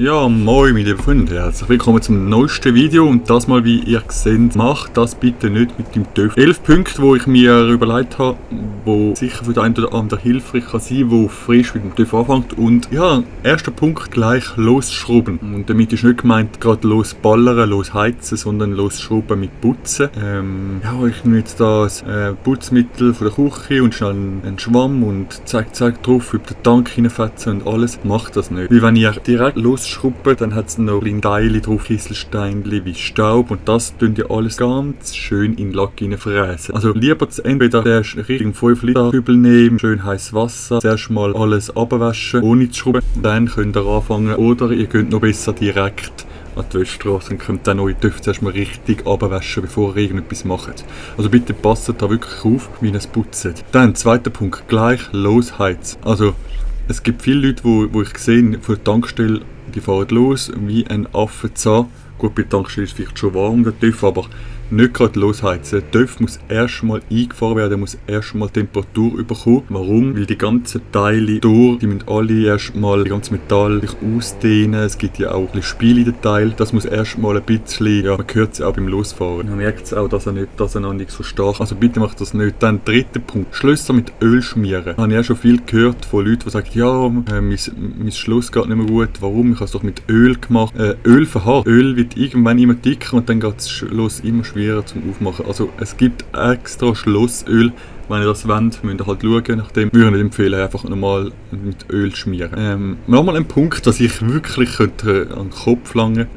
Ja, moin meine lieben Freunde, herzlich willkommen zum neuesten Video und das mal, wie ihr seht, macht das bitte nicht mit dem TÜV. 11 Punkte, die ich mir überlegt habe, wo sicher für den einen oder anderen hilfreich kann sein, wo frisch mit dem TÜV anfängt. Und ja, erster Punkt, gleich losschrauben. Und damit ist nicht gemeint, gerade losballern, losheizen, sondern losschrauben mit Putzen. Ja, ich nehme jetzt da ein Putzmittel von der Küche und schnell einen Schwamm und zack drauf, über den Tank hineinfetzen und alles. Macht das nicht. Weil wenn ihr direkt losschrauben, dann hat es noch kleine Teile drauf, Kieselsteinchen wie Staub und das tun ihr alles ganz schön in den Lack fräsen. Also lieber entweder den richtigen 5 Liter Kübel nehmen, schön heißes Wasser, zuerst mal alles abwaschen, ohne zu schrauben, dann könnt ihr anfangen oder ihr könnt noch besser direkt an die Wäschstrasse und könnt dann eure Töpfe zuerst mal richtig abwaschen, bevor ihr irgendetwas macht. Also bitte passt da wirklich auf, wie ihr es putzt. Dann, zweiter Punkt, gleich losheizen. Also es gibt viele Leute, wo ich sehe, von der Tankstelle, die fahren los wie ein Affenzahn. Gut, bei der Tankstelle ist es vielleicht schon warm, der TÜV, aber nicht gerade losheizen. Der TÜV muss erstmal eingefahren werden, muss erstmal Temperatur bekommen. Warum? Weil die ganzen Teile durch, die müssen alle erstmal die ganze Metall sich ausdehnen. Es gibt ja auch ein bisschen Spiel in den Teilen. Das muss erstmal ein bisschen, ja, man hört es auch beim Losfahren. Man merkt es auch, dass er noch nicht so stark. Also bitte macht das nicht. Dann dritter Punkt, Schlösser mit Öl schmieren. Da habe ich auch schon viel gehört von Leuten, die sagen, ja, mein Schloss geht nicht mehr gut. Warum? Ich habe es doch mit Öl gemacht. Öl verharrt. Öl wird irgendwann immer dicker und dann geht das Schloss immer schwerer zum Aufmachen. Also es gibt extra Schlossöl. Wenn ihr das wollt, müsst ihr halt schauen. Nachdem würde ich nicht empfehlen, einfach normal mit Öl schmieren. Nochmal ein Punkt, dass ich wirklich könnte an den Kopf langen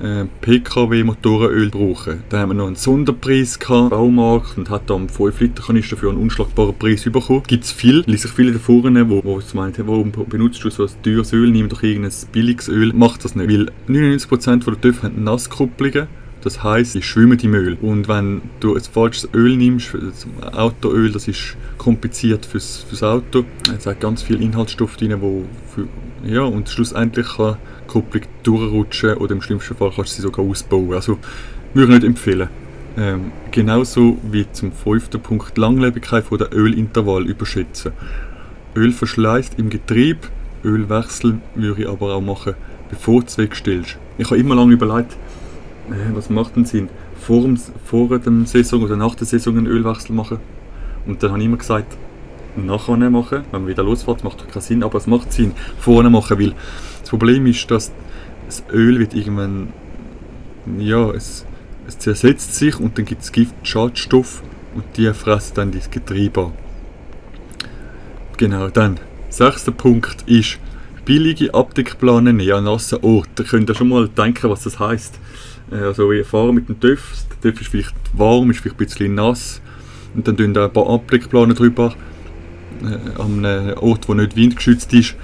PKW-Motorenöl brauchen. Da haben wir noch einen Sonderpreis gehabt, Baumarkt, und hat dann 5 Liter Kanister für einen unschlagbaren Preis bekommen. Gibt es viel, lese ich viele da vorne, wo meint, warum benutzt du so ein teures Öl, nimm doch irgendein billiges Öl. Macht das nicht, weil 99% der TÜV haben Nasskupplungen. Das heisst, die schwimmen im Öl. Und wenn du ein falsches Öl nimmst, das Autoöl, das ist kompliziert fürs Auto. Es hat ganz viele Inhaltsstoffe drin, ja, und schlussendlich kann die Kupplung durchrutschen oder im schlimmsten Fall kannst du sie sogar ausbauen. Also würde ich nicht empfehlen. Genauso wie zum 5. Punkt, die Langlebigkeit der Ölintervall überschätzen. Öl verschleißt im Getriebe, Ölwechsel würde ich aber auch machen, bevor du es wegstellst. Ich habe immer lange überlegt, was macht denn Sinn? Vor der Saison oder nach der Saison einen Ölwechsel machen? Und dann habe ich immer gesagt, nachher machen. Wenn man wieder losfährt, macht das keinen Sinn, aber es macht Sinn, vorne machen, weil das Problem ist, dass das Öl wird irgendwann, ja, es zersetzt sich und dann gibt es Gift, Schadstoff und die fressen dann das Getriebe an. Genau, dann, 6. Punkt ist, billige Abdeckplanen nehmen an nassen Ort. Da könnt ihr schon mal denken, was das heisst. Also wir fahren mit dem TÜV, der TÜV ist vielleicht warm, ist vielleicht ein bisschen nass und dann tun da ein paar Abdeckplanen drüber an einem Ort, der nicht windgeschützt ist.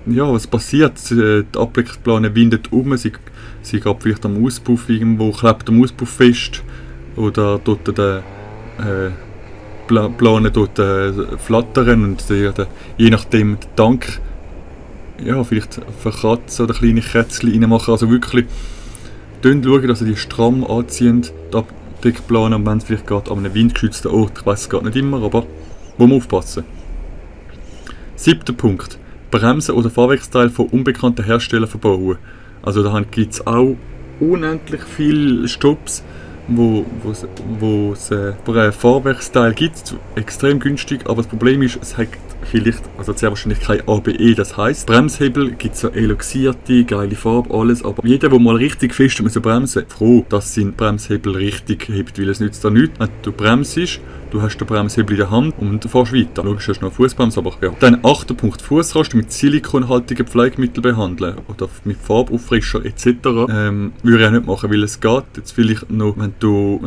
Ja, was passiert? Die Abdeckplane windet sie geht vielleicht am Auspuff irgendwo, klebt am Auspuff fest oder dort der Plane dort flattern und je nachdem den Tank, ja, vielleicht verkratzen oder kleine Kätzchen reinmachen. Also wirklich schauen, dass ihr die stramm anziehen, die Abdeckplane, und wenn es vielleicht geht an einem windgeschützten Ort, ich weiss es geht nicht immer, aber wo man aufpassen. 7. Punkt, Bremsen oder Fahrwerksteile von unbekannten Herstellern verbauen. Also da gibt es auch unendlich viele Stops, wo es ein Fahrwerksteil gibt, extrem günstig, aber das Problem ist, es hat vielleicht, also sehr wahrscheinlich kein ABE, das heisst, Bremshebel gibt es so eloxierte, geile Farbe, alles, aber jeder, der mal richtig fest muss bremsen, froh, dass sein Bremshebel richtig hebt, weil es nützt da nichts, wenn du bremst, du hast den Bremshebel in der Hand und du fährst weiter. Logisch hast du noch eine Fußbremse, aber ja. Dann 8. Punkt, Fußrasten mit silikonhaltigen Pflegemitteln behandeln oder mit Farbauffrischer etc. Würde ich auch nicht machen, weil es geht jetzt vielleicht noch, wenn du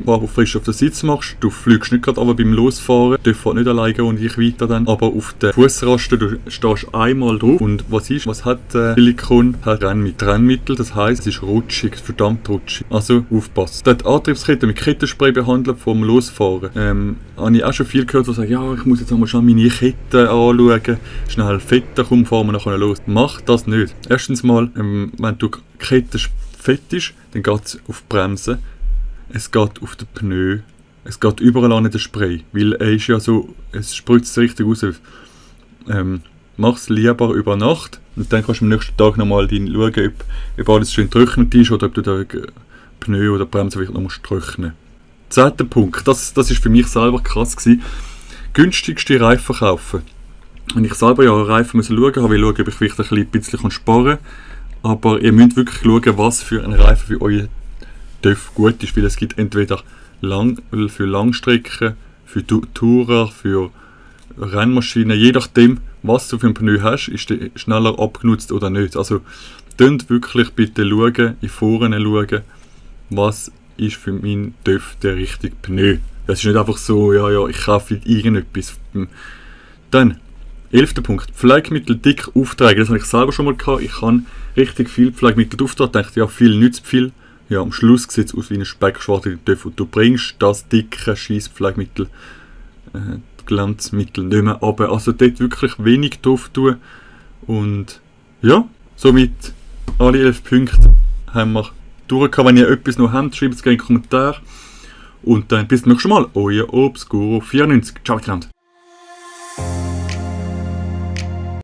Farbauffrischer auf den Sitz machst, du fliegst nicht gerade aber beim Losfahren, du fährst nicht alleine und ich weiter dann, aber auf den Fußrasten, du stehst einmal drauf und was hat Silikon? Hat Trennmittel, das heisst, es ist rutschig, verdammt rutschig. Also aufpassen. Dann die Antriebskette mit Kettenspray behandeln vom Losfahren. Habe ich auch schon viel gehört, die sagen, ja, ich muss jetzt einmal schon meine Kette anschauen, schnell fetten, komm, fahren wir nachher los. Mach das nicht. Erstens mal, wenn die Kette fett ist, dann geht es auf die Bremse, es geht auf den Pneu, es geht überall an den Spray, weil es spritzt richtig raus. Mach es lieber über Nacht, Und dann kannst du am nächsten Tag nochmal schauen, ob alles schön getrocknet ist oder ob du da Pneu oder Bremse vielleicht noch musst trocknen. 10. Punkt, das ist für mich selber krass gewesen. Günstigste Reifen kaufen. Wenn ich selber ja Reifen schauen musste, habe ich schauen, ob ich vielleicht ein bisschen sparen kann. Aber ihr müsst wirklich schauen, was für ein Reifen für euer TÜV gut ist, weil es gibt entweder für Langstrecken, für Tourer, für Rennmaschinen, je nachdem, was du für ein Pneu hast, ist der schneller abgenutzt oder nicht. Also könnt wirklich bitte schauen, in Foren schauen, was ist für meinen TÜV der richtige Pneu. Das ist nicht einfach so, ja, ich kaufe irgendetwas. Dann, 11. Punkt, Pflegemittel dick auftragen. Das habe ich selber schon mal gehabt. Ich habe richtig viel Pflegemittel auftragen. Ich dachte, ja, viel nützt viel. Ja, am Schluss sieht es aus wie eine Speckschwarte in den TÜV. Und du bringst das dicke Scheisspflegemittel, Glanzmittel nicht mehr runter. Also dort wirklich wenig drauf tun. Und ja, somit alle 11 Punkte haben wir durchgehabt. Wenn ihr etwas noch habt, schreibt es gerne in die Kommentare. Und dann bis zum nächsten Mal. Euer Obscuro94. Ciao miteinander.